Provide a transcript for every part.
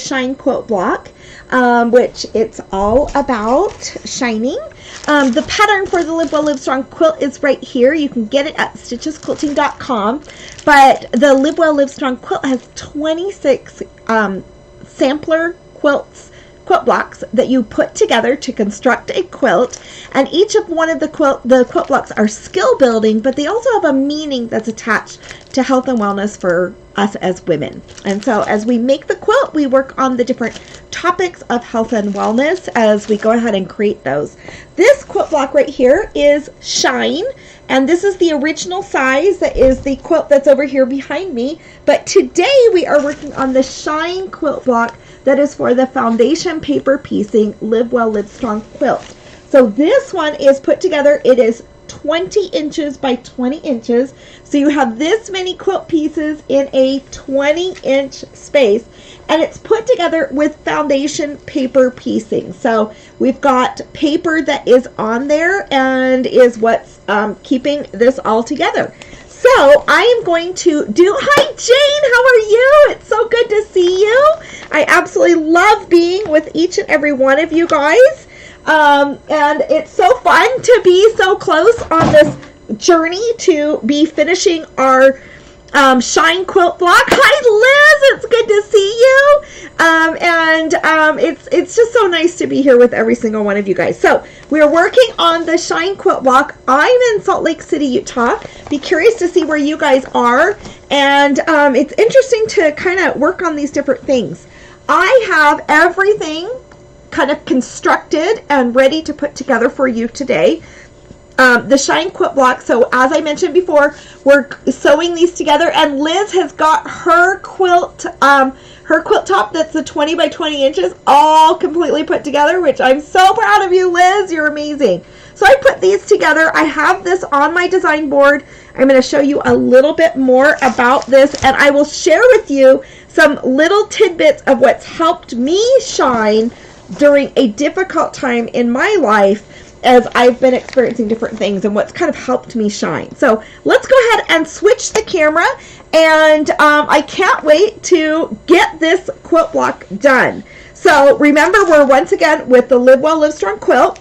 Shine Quilt block, which it's all about shining. The pattern for the Live Well Live Strong quilt is right here. You can get it at stitchesquilting.com, but the Live Well Live Strong quilt has 26 sampler quilt blocks that you put together to construct a quilt, and each of one of the quilt blocks are skill building, but they also have a meaning that's attached to health and wellness for us as women. And so as we make the quilt, we work on the different topics of health and wellness as we go ahead and create those. This quilt block right here is Shine, and this is the original size. That is the quilt that's over here behind me, but today we are working on the Shine quilt block that is for the foundation paper piecing Live Well Live Strong quilt. So this one is put together. It is 20 inches by 20 inches. So you have this many quilt pieces in a 20-inch space, and it's put together with foundation paper piecing. So we've got paper that is on there and is what's keeping this all together. So I am going to hi Jane, how are you? It's so good to see you. I absolutely love being with each and every one of you guys. And it's so fun to be so close on this journey to be finishing our Shine quilt block. Hi Liz, it's good to see you. It's just so nice to be here with every single one of you guys. So we're working on the Shine quilt block. I'm in Salt Lake City, Utah. Be curious to see where you guys are. And it's interesting to kind of work on these different things. I have everything kind of constructed and ready to put together for you today. The Shine quilt block. So as I mentioned before, we're sewing these together, and Liz has got her quilt top that's the 20 by 20 inches all completely put together, which I'm so proud of you, Liz. You're amazing. So I put these together. I have this on my design board. I'm going to show you a little bit more about this, and I will share with you some little tidbits of what's helped me shine during a difficult time in my life as I've been experiencing different things and what's kind of helped me shine. So let's go ahead and switch the camera, and I can't wait to get this quilt block done. So remember, we're once again with the Live Well Live Strong quilt.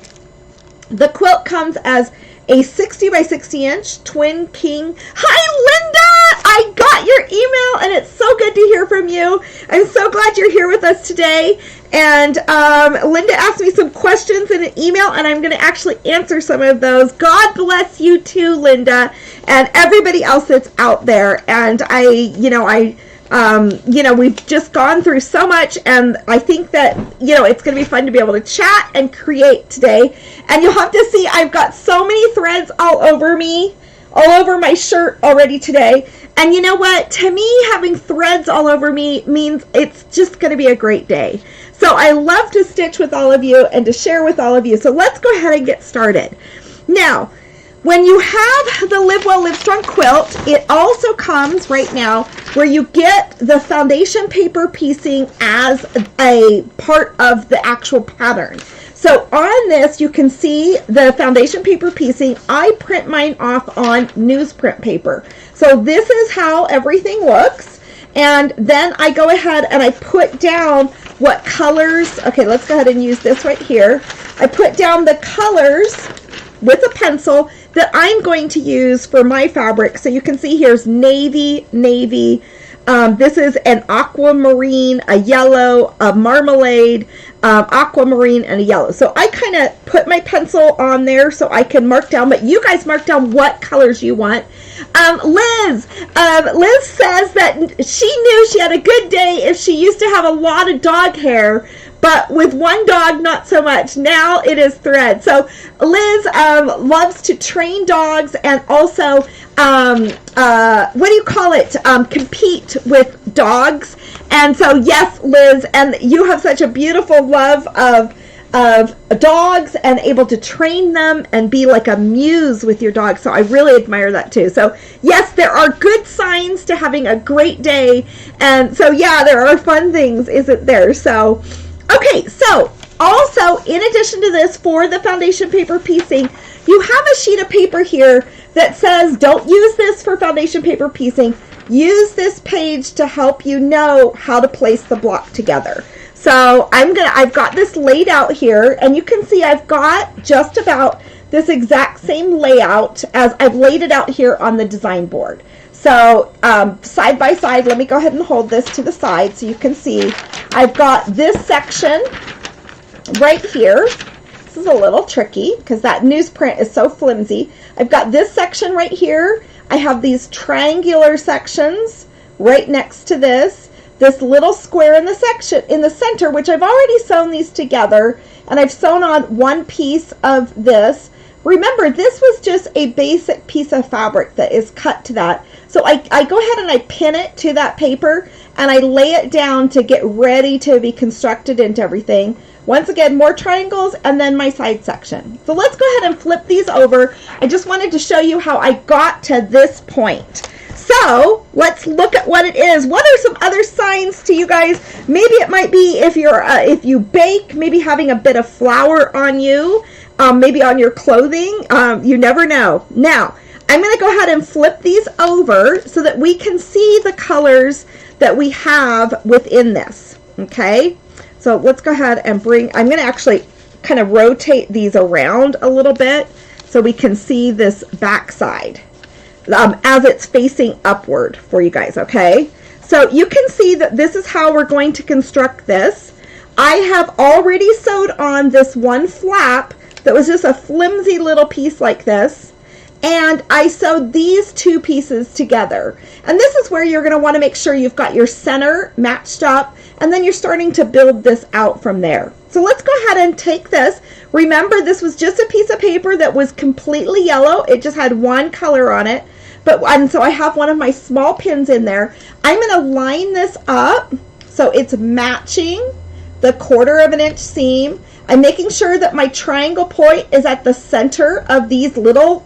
The quilt comes as a 60 by 60 inch twin king. Hi Linda, I got your email and it's so good to hear from you. I'm so glad you're here with us today. And Linda asked me some questions in an email, and I'm going to actually answer some of those. God bless you too, Linda, and everybody else that's out there. And we've just gone through so much, and I think that, it's going to be fun to be able to chat and create today. And you'll have to see, I've got so many threads all over my shirt already today. And you know what? To me, having threads all over me means it's just going to be a great day. So I love to stitch with all of you and to share with all of you. So let's go ahead and get started. Now, when you have the Live Well Live Strong quilt, it also comes right now where you get the foundation paper piecing as a part of the actual pattern. So on this, you can see the foundation paper piecing. I print mine off on newsprint paper. So this is how everything looks. And then I go ahead and I put down what colors. Okay, let's go ahead and use this right here. I put down the colors with a pencil that I'm going to use for my fabric. So you can see here's navy. This is an aquamarine, a yellow, a marmalade, aquamarine, and a yellow. So I kind of put my pencil on there so I can mark down, but you guys mark down what colors you want. Liz says that she knew she had a good day if she used to have a lot of dog hair, but with one dog, not so much. Now it is thread. So Liz loves to train dogs and also, compete with dogs. And so, yes, Liz, and you have such a beautiful love of dogs and able to train them and be like a muse with your dog. So I really admire that too. So yes, there are good signs to having a great day. And so, yeah, there are fun things, isn't there? So, okay, so also in addition to this, for the foundation paper piecing, you have a sheet of paper here that says don't use this for foundation paper piecing. use this page to help you know how to place the block together. So I've got this laid out here, and you can see I've got just about this exact same layout as I've laid it out here on the design board. So side by side, let me go ahead and hold this to the side so you can see. I've got this section right here. This is a little tricky because that newsprint is so flimsy. I've got this section right here. I have these triangular sections right next to this little square in the center, which I've already sewn these together, and I've sewn on one piece of this. Remember, this was just a basic piece of fabric that is cut to that. So I go ahead and I pin it to that paper, and I lay it down to get ready to be constructed into everything. Once again, more triangles and then my side section. So let's go ahead and flip these over. I just wanted to show you how I got to this point. So let's look at what it is. What are some other signs to you guys? Maybe it might be if you bake, maybe having a bit of flour on you, maybe on your clothing. You never know. Now, I'm going to go ahead and flip these over so that we can see the colors that we have within this. Okay, so let's go ahead and I'm going to actually kind of rotate these around a little bit so we can see this back side as it's facing upward for you guys. Okay, so you can see that this is how we're going to construct this. I have already sewed on this one flap that was just a flimsy little piece like this, and I sewed these two pieces together. And this is where you're going to want to make sure you've got your center matched up, and then you're starting to build this out from there. So let's go ahead and take this. Remember, this was just a piece of paper that was completely yellow. It just had one color on it. And so I have one of my small pins in there. I'm going to line this up so it's matching the 1/4 inch seam. I'm making sure that my triangle point is at the center of these little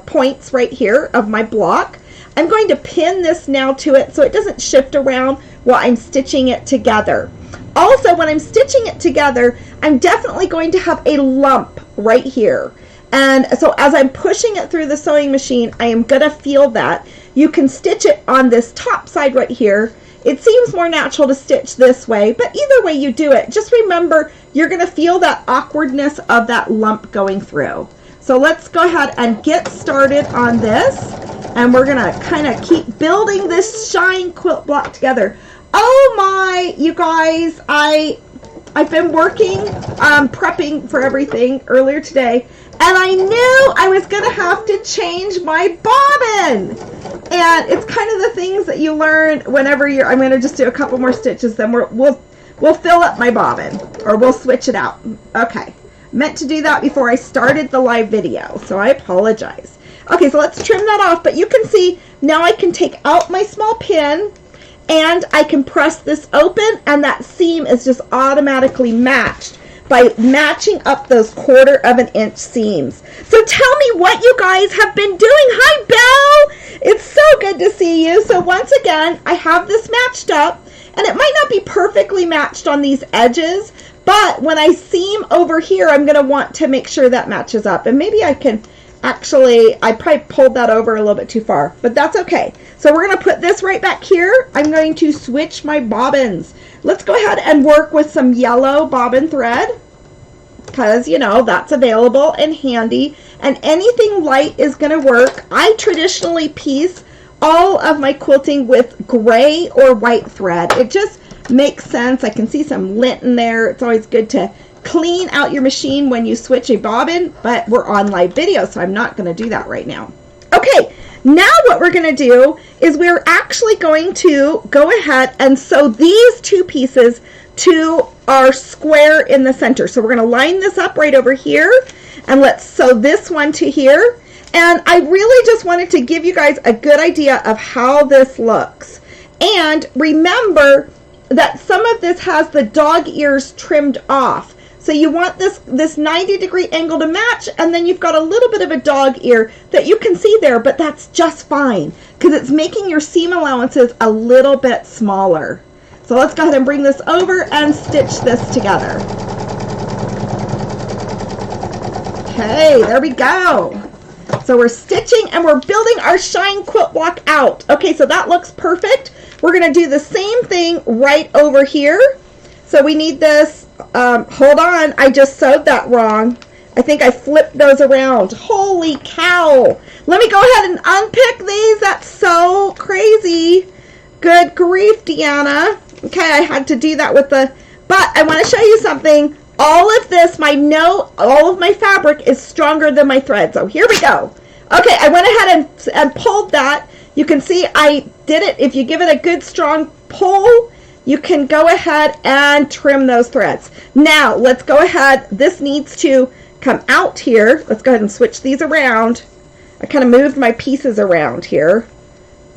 points right here of my block. I'm going to pin this now to it so it doesn't shift around while I'm stitching it together. Also, when I'm stitching it together, I'm definitely going to have a lump right here. And so as I'm pushing it through the sewing machine, I am going to feel that. You can stitch it on this top side right here. It seems more natural to stitch this way, but either way you do it, just remember you're going to feel that awkwardness of that lump going through. So let's go ahead and get started on this, and we're going to kind of keep building this shine quilt block together. Oh my, you guys, I've been working, prepping for everything earlier today, and I knew I was going to have to change my bobbin. And it's kind of the things that you learn whenever I'm going to just do a couple more stitches, then we'll fill up my bobbin, or we'll switch it out. Okay, meant to do that before I started the live video, so I apologize. Okay, so let's trim that off, but you can see now I can take out my small pin, and I can press this open, and that seam is just automatically matched by matching up those 1/4 inch seams. So tell me what you guys have been doing. Hi, Belle. It's so good to see you. So once again, I have this matched up, and it might not be perfectly matched on these edges, but when I seam over here, I'm going to want to make sure that matches up. And maybe I can actually, I probably pulled that over a little bit too far, but that's okay. So we're going to put this right back here. I'm going to switch my bobbins. Let's go ahead and work with some yellow bobbin thread, because, you know, that's available and handy, and anything light is going to work. I traditionally piece all of my quilting with gray or white thread. It just makes sense. I can see some lint in there. It's always good to clean out your machine when you switch a bobbin, but we're on live video, so I'm not going to do that right now. Okay, now what we're going to do is we're actually going to go ahead and sew these two pieces to our square in the center. So we're going to line this up right over here, and let's sew this one to here. And I really just wanted to give you guys a good idea of how this looks. And remember that some of this has the dog ears trimmed off. So you want this 90-degree angle to match, and then you've got a little bit of a dog ear that you can see there, but that's just fine because it's making your seam allowances a little bit smaller. So let's go ahead and bring this over and stitch this together. Okay, there we go. So we're stitching and we're building our shine quilt block out. Okay, so that looks perfect. We're going to do the same thing right over here. So we need this, hold on, I just sewed that wrong. I think I flipped those around. Holy cow. Let me go ahead and unpick these. That's so crazy. Good grief, Deanna. Okay, I had to do that with the, but I want to show you something. All of this, all of my fabric is stronger than my thread. So here we go. Okay, I went ahead and pulled that. You can see I did it. If you give it a good strong pull, you can go ahead and trim those threads. Now, let's go ahead. This needs to come out here. Let's go ahead and switch these around. I kind of moved my pieces around here.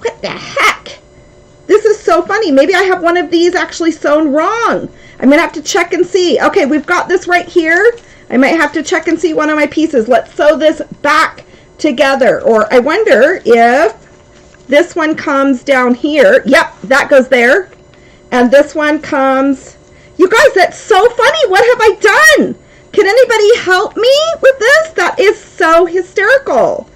What the heck? This is so funny. Maybe I have one of these actually sewn wrong. I'm going to have to check and see. Okay, we've got this right here. I might have to check and see one of my pieces. Let's sew this back together. Or I wonder if this one comes down here. Yep, that goes there. And this one comes. You guys, that's so funny. What have I done? Can anybody help me with this? That is so hysterical.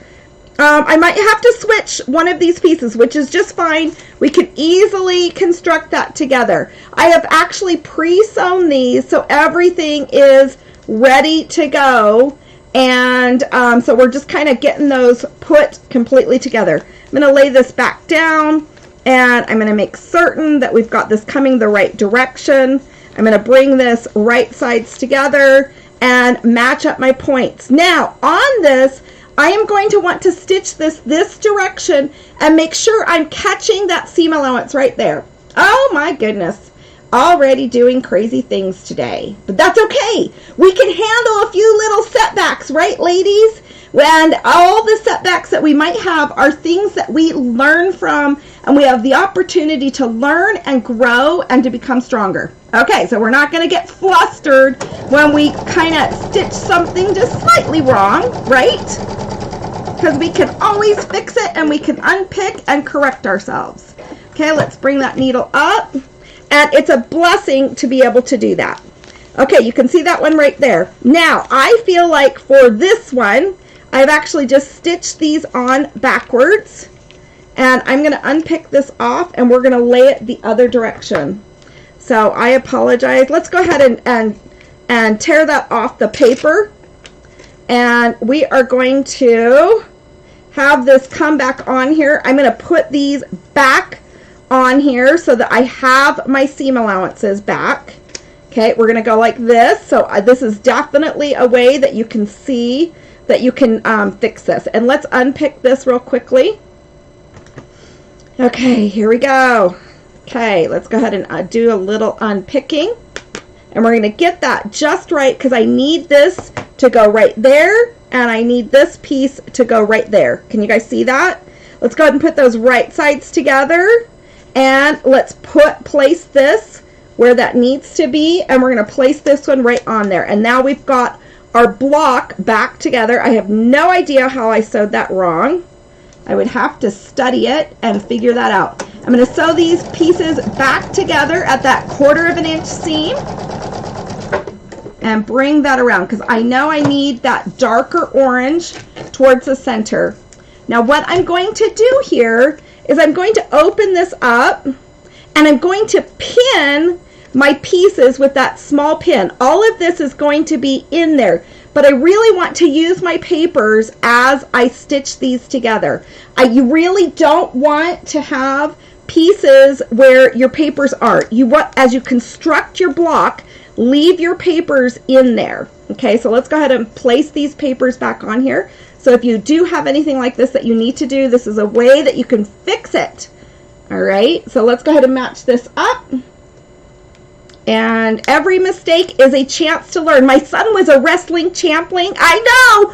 I might have to switch one of these pieces, which is just fine. We can easily construct that together. I have actually pre-sewn these, so everything is ready to go. And so we're just kind of getting those put completely together. I'm going to lay this back down, and I'm going to make certain that we've got this coming the right direction. I'm going to bring this right sides together and match up my points. Now, on this, I am going to want to stitch this direction and make sure I'm catching that seam allowance right there. Oh my goodness. Already doing crazy things today. But that's okay. We can handle a few little setbacks, right, ladies? And all the setbacks that we might have are things that we learn from, and we have the opportunity to learn and grow and to become stronger. Okay, so we're not going to get flustered when we kind of stitch something just slightly wrong, right? Because we can always fix it, and we can unpick and correct ourselves. Okay, let's bring that needle up. And it's a blessing to be able to do that. Okay, you can see that one right there. Now, I feel like for this one, I've actually just stitched these on backwards. And I'm going to unpick this off, and we're going to lay it the other direction. So I apologize. Let's go ahead and tear that off the paper. And we are going to have this come back on here. I'm going to put these back on here so that I have my seam allowances back. Okay, we're going to go like this. So this is definitely a way that you can see that you can fix this. And let's unpick this real quickly. Okay, here we go. Okay, let's go ahead and do a little unpicking. And we're going to get that just right because I need this to go right there. And I need this piece to go right there. Can you guys see that? Let's go ahead and put those right sides together. And let's place this where that needs to be. And we're going to place this one right on there. And now we've got our block back together. I have no idea how I sewed that wrong. I would have to study it and figure that out. I'm going to sew these pieces back together at that 1/4 inch seam and bring that around because I know I need that darker orange towards the center. Now what I'm going to do here is I'm going to open this up and I'm going to pin my pieces with that small pin. All of this is going to be in there, but I really want to use my papers as I stitch these together. You really don't want to have pieces where your papers aren't. You want, as you construct your block, leave your papers in there. Okay, so let's go ahead and place these papers back on here. So if you do have anything like this that you need to do, this is a way that you can fix it. All right, so let's go ahead and match this up. And every mistake is a chance to learn. My son was a wrestling champion. I know,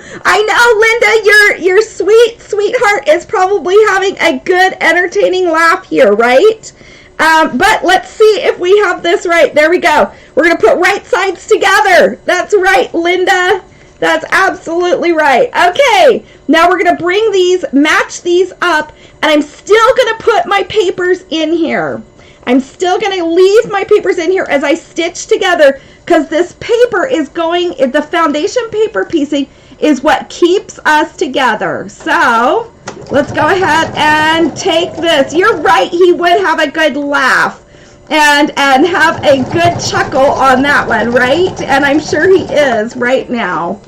Linda, your sweetheart is probably having a good, entertaining laugh here, right? But let's see if we have this right. There we go. We're going to put right sides together. That's right, Linda. That's absolutely right. Okay, now we're going to bring these, match these up, and I'm still going to put my papers in here. I'm still going to leave my papers in here as I stitch together because this paper is going, the foundation paper piecing is what keeps us together. So let's go ahead and take this. You're right, he would have a good laugh and have a good chuckle on that one, right? And I'm sure he is right now.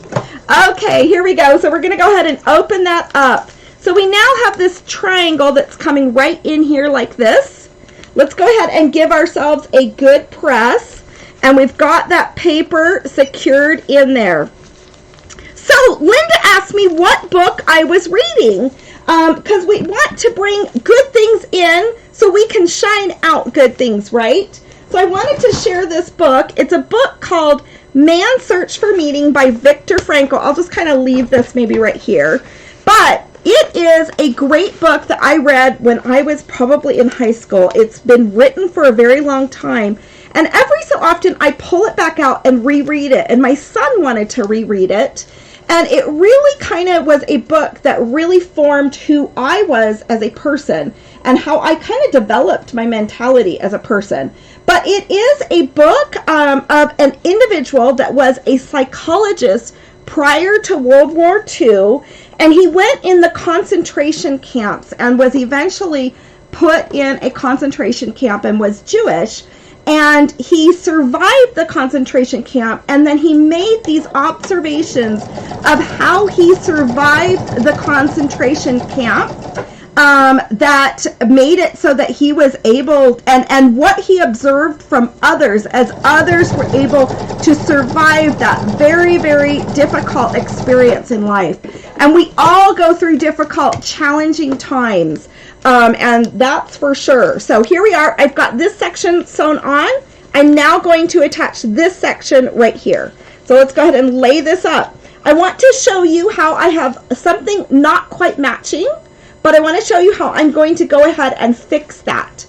Okay, here we go. So we're going to go ahead and open that up. So we now have this triangle that's coming right in here like this. Let's go ahead and give ourselves a good press. And we've got that paper secured in there. So Linda asked me what book I was reading, because we want to bring good things in so we can shine out good things, right? So I wanted to share this book. It's a book called Man's Search for Meaning by Viktor Frankl. I'll just kind of leave this maybe right here. But it is a great book that I read when I was probably in high school. It's been written for a very long time. And every so often I pull it back out and reread it. And my son wanted to reread it. And it really kind of was a book that really formed who I was as a person and how I kind of developed my mentality as a person. But it is a book of an individual that was a psychologist prior to World War II. And he went in the concentration camps and was eventually put in a concentration camp and was Jewish. And he survived the concentration camp, and then he made these observations of how he survived the concentration camp that made it so that he was able, and what he observed from others as others were able to survive that very, very difficult experience in life. And we all go through difficult, challenging times. And that's for sure. So here we are. I've got this section sewn on. I'm now going to attach this section right here. So let's go ahead and lay this up. I want to show you how I have something not quite matching, but I want to show you how I'm going to go ahead and fix that.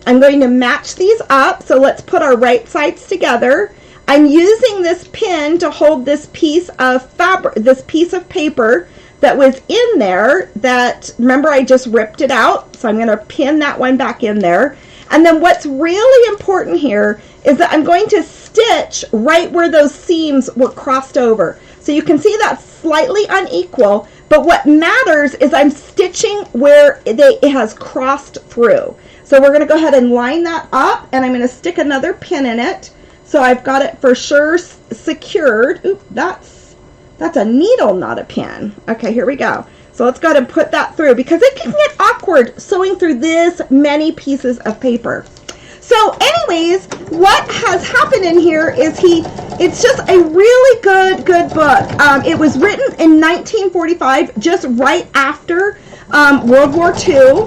I'm going to match these up. So let's put our right sides together. I'm using this pin to hold this piece of fabric, this piece of paper that was in there that, remember, I just ripped it out. So I'm going to pin that one back in there. And then what's really important here is that I'm going to stitch right where those seams were crossed over. So you can see that's slightly unequal, but what matters is I'm stitching where it has crossed through. So we're going to go ahead and line that up, and I'm going to stick another pin in it. So I've got it for sure secured. Oop, that's a needle, not a pin. Okay, here we go. So let's go ahead and put that through because it can get awkward sewing through this many pieces of paper. So anyways, what has happened in here is it's just a really good book. It was written in 1945, just right after World War II.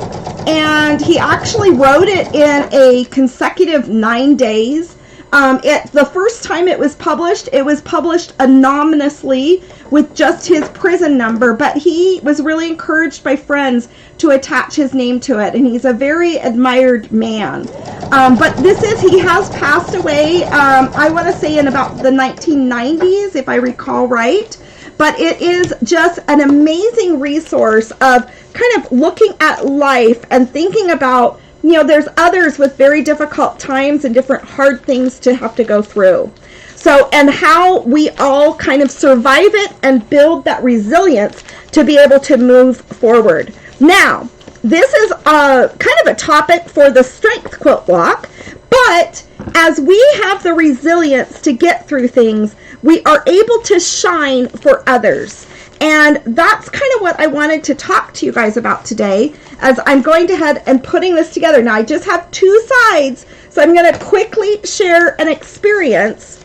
And he actually wrote it in a consecutive 9 days. The first time it was published anonymously with just his prison number, but he was really encouraged by friends to attach his name to it, and he's a very admired man. But he has passed away, I want to say in about the 1990s, if I recall right. But it is just an amazing resource of kind of looking at life and thinking about, you know, there's others with very difficult times and different hard things to have to go through. So, and how we all kind of survive it and build that resilience to be able to move forward. Now, this is kind of a topic for the strength quilt block, but as we have the resilience to get through things, we are able to shine for others. And that's kind of what I wanted to talk to you guys about today as I'm going ahead and putting this together. Now, I just have two sides, so I'm going to quickly share an experience.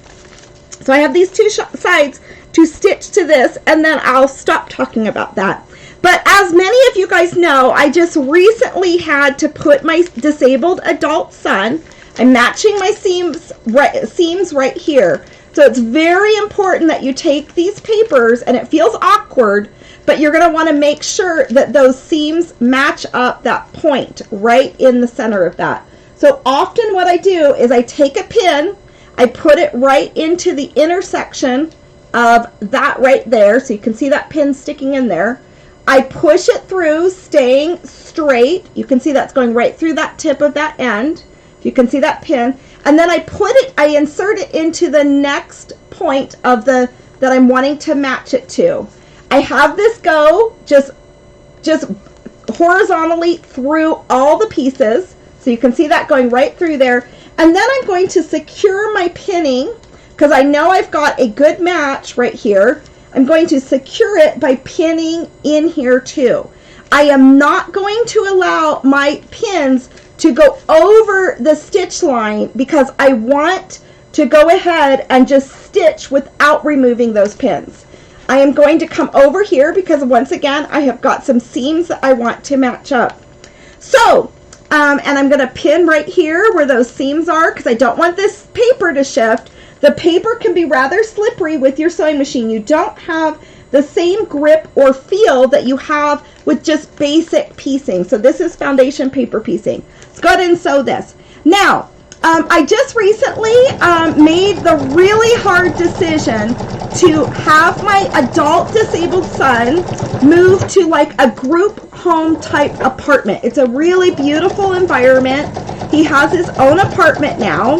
So I have these two sides to stitch to this, and then I'll stop talking about that. But as many of you guys know, I just recently had to put my disabled adult son, I'm matching my seams right here. So it's very important that you take these papers, and it feels awkward, but you're going to want to make sure that those seams match up that point right in the center of that. So often what I do is I take a pin, I put it right into the intersection of that right there. So you can see that pin sticking in there. I push it through, staying straight. You can see that's going right through that tip of that end. You can see that pin. And then I insert it into the next point of that I'm wanting to match it to. I have this go just horizontally through all the pieces. So you can see that going right through there. And then I'm going to secure my pinning because I know I've got a good match right here. I'm going to secure it by pinning in here too. I am not going to allow my pins to go over the stitch line because I want to go ahead and just stitch without removing those pins. I am going to come over here because once again I have got some seams that I want to match up. So and I'm going to pin right here where those seams are because I don't want this paper to shift. The paper can be rather slippery with your sewing machine. You don't have the same grip or feel that you have with just basic piecing. So this is foundation paper piecing. Let's go ahead and sew this. Now, I just recently made the really hard decision to have my adult disabled son move to like a group home type apartment. It's a really beautiful environment. He has his own apartment now,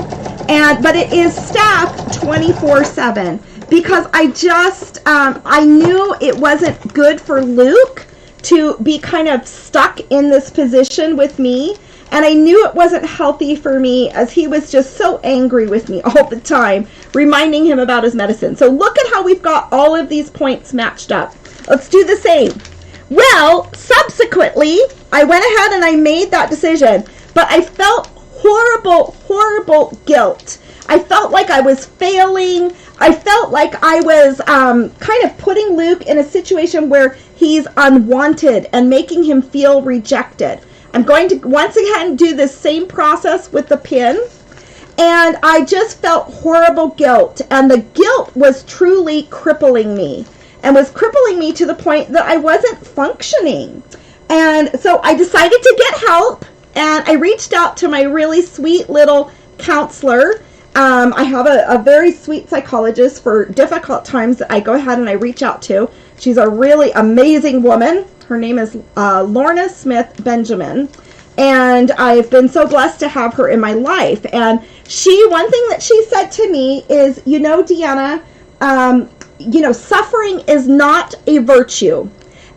but it is staffed 24/7 because I knew it wasn't good for Luke to be kind of stuck in this position with me. And I knew it wasn't healthy for me as he was just so angry with me all the time, reminding him about his medicine. So look at how we've got all of these points matched up. Let's do the same. Well, subsequently, I went ahead and I made that decision, but I felt horrible, horrible guilt. I felt like I was failing. I felt like I was kind of putting Luke in a situation where he's unwanted and making him feel rejected. I'm going to once again do the same process with the pin, and I just felt horrible guilt, and the guilt was truly crippling me and was crippling me to the point that I wasn't functioning. And so I decided to get help, and I reached out to my really sweet little counselor. I have a very sweet psychologist for difficult times that I go ahead and I reach out to. She's a really amazing woman. Her name is Lorna Smith Benjamin, and I've been so blessed to have her in my life. And one thing that she said to me is, Deanna, suffering is not a virtue,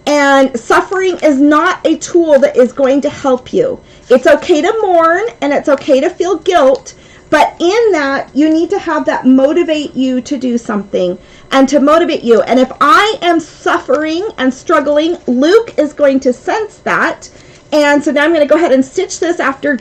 and suffering is not a tool that is going to help you. It's okay to mourn, and it's okay to feel guilt, but in that, you need to have that motivate you to do something and to motivate you. And if I am suffering and struggling, Luke is going to sense that. And so now I'm going to go ahead and stitch this after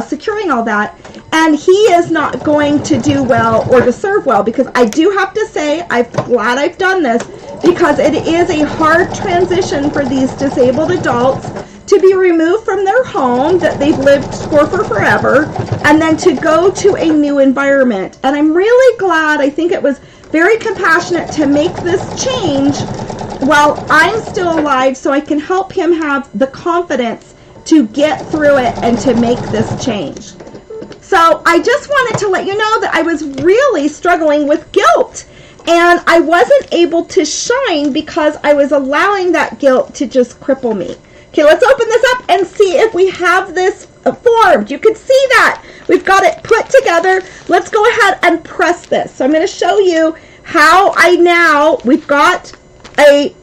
securing all that. And he is not going to do well or to serve well, because I do have to say, I'm glad I've done this, because it is a hard transition for these disabled adults to be removed from their home that they've lived for forever, and then to go to a new environment. And I'm really glad, I think it was very compassionate to make this change while I'm still alive, so I can help him have the confidence to get through it and to make this change. So I just wanted to let you know that I was really struggling with guilt, and I wasn't able to shine because I was allowing that guilt to just cripple me. Okay, let's open this up and see if we have this formed. You can see that. We've got it put together. Let's go ahead and press this. So I'm going to show you how we've got a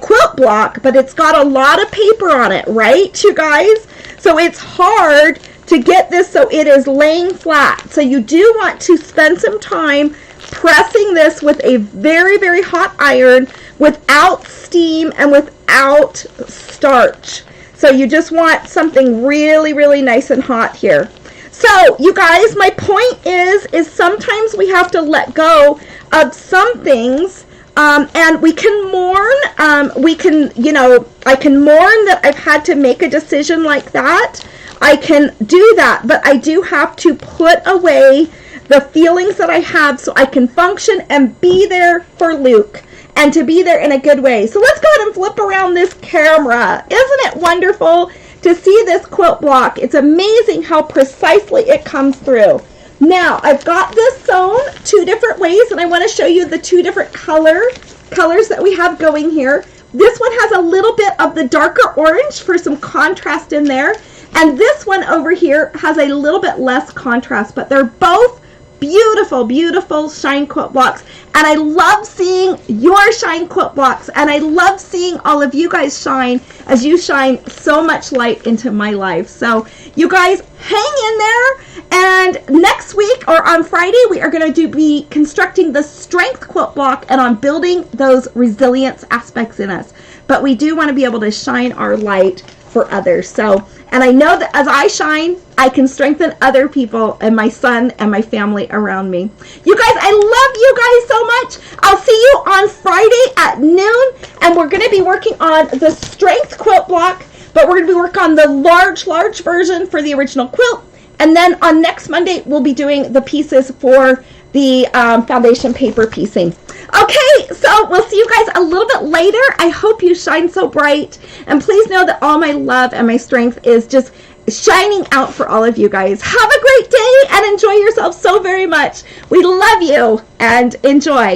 quilt block, but it's got a lot of paper on it, right, you guys? So it's hard to get this so it is laying flat. So you do want to spend some time pressing this with a very, very hot iron without steam and without starch. So you just want something really, really nice and hot here. So you guys, my point is sometimes we have to let go of some things, and we can mourn. I can mourn that I've had to make a decision like that. I can do that, but I do have to put away the feelings that I have so I can function and be there for Luke, and to be there in a good way. So let's go ahead and flip around this camera. Isn't it wonderful to see this quilt block? It's amazing how precisely it comes through. Now, I've got this sewn two different ways, and I want to show you the two different colors that we have going here. This one has a little bit of the darker orange for some contrast in there, and this one over here has a little bit less contrast, but they're both beautiful, beautiful shine quilt blocks. And I love seeing your shine quilt blocks. And I love seeing all of you guys shine as you shine so much light into my life. So you guys hang in there. And next week or on Friday, we are going to be constructing the strength quilt block and on building those resilience aspects in us. But we do want to be able to shine our light for others. So, and I know that as I shine, I can strengthen other people and my son and my family around me. You guys, I love you guys so much. I'll see you on Friday at noon, and we're going to be working on the strength quilt block, but we're going to be working on the large version for the original quilt. And then on next Monday, we'll be doing the pieces for the foundation paper piecing. Okay, so we'll see you guys a little bit later. I hope you shine so bright. And please know that all my love and my strength is just shining out for all of you guys. Have a great day and enjoy yourself so very much. We love you and enjoy.